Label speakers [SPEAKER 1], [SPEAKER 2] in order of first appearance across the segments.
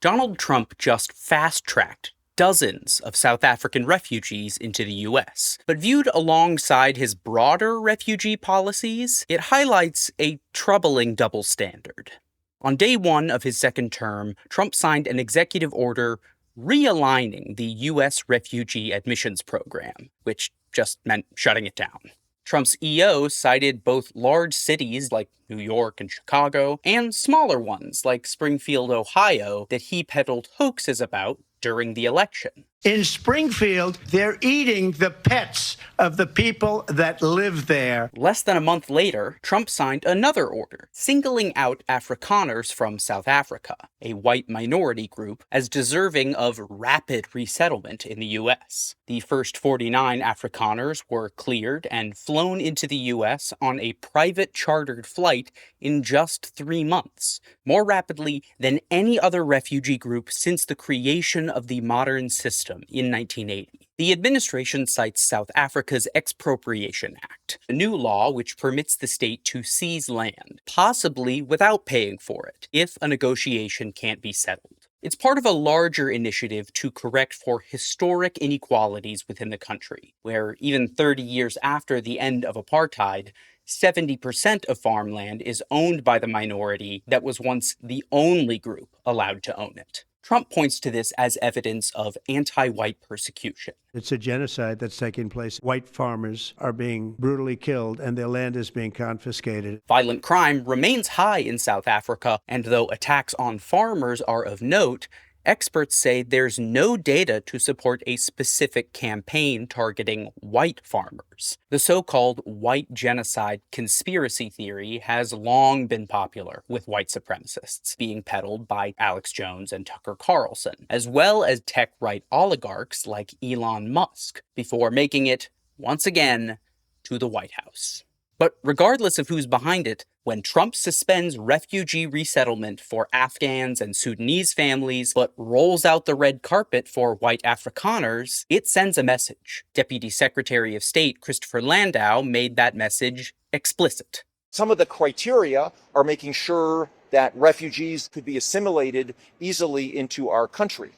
[SPEAKER 1] Donald Trump just fast-tracked dozens of South African refugees into the US. But viewed alongside his broader refugee policies, it highlights a troubling double standard. On day one of his second term, Trump signed an executive order realigning the US refugee admissions program, which just meant shutting it down. Trump's EO cited both large cities like New York and Chicago and smaller ones like Springfield, Ohio, that he peddled hoaxes about during the election.
[SPEAKER 2] In Springfield, they're eating the pets of the people that live there.
[SPEAKER 1] Less than a month later, Trump signed another order, singling out Afrikaners from South Africa, a white minority group, as deserving of rapid resettlement in the U.S. The first 49 Afrikaners were cleared and flown into the U.S. on a private chartered flight in just 3 months, more rapidly than any other refugee group since the creation of the modern system in 1980. The administration cites South Africa's Expropriation Act, a new law which permits the state to seize land, possibly without paying for it, if a negotiation can't be settled. It's part of a larger initiative to correct for historic inequalities within the country, where even 30 years after the end of apartheid, 70% of farmland is owned by the minority that was once the only group allowed to own it. Trump points to this as evidence of anti-white persecution.
[SPEAKER 2] It's a genocide that's taking place. White farmers are being brutally killed and their land is being confiscated.
[SPEAKER 1] Violent crime remains high in South Africa, and though attacks on farmers are of note, experts say there's no data to support a specific campaign targeting white farmers. The so-called white genocide conspiracy theory has long been popular with white supremacists, being peddled by Alex Jones and Tucker Carlson, as well as tech-right oligarchs like Elon Musk, before making it, once again, to the White House. But regardless of who's behind it, when Trump suspends refugee resettlement for Afghans and Sudanese families, but rolls out the red carpet for white Afrikaners, it sends a message. Deputy Secretary of State Christopher Landau made that message explicit.
[SPEAKER 3] Some of the criteria are making sure that refugees could be assimilated easily into our country.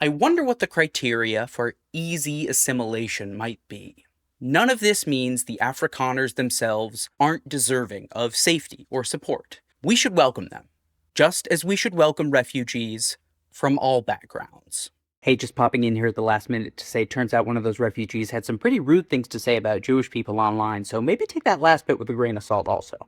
[SPEAKER 1] I wonder what the criteria for easy assimilation might be. None of this means the Afrikaners themselves aren't deserving of safety or support. We should welcome them, just as we should welcome refugees from all backgrounds. Hey, just popping in here at the last minute to say, turns out one of those refugees had some pretty rude things to say about Jewish people online, so maybe take that last bit with a grain of salt also.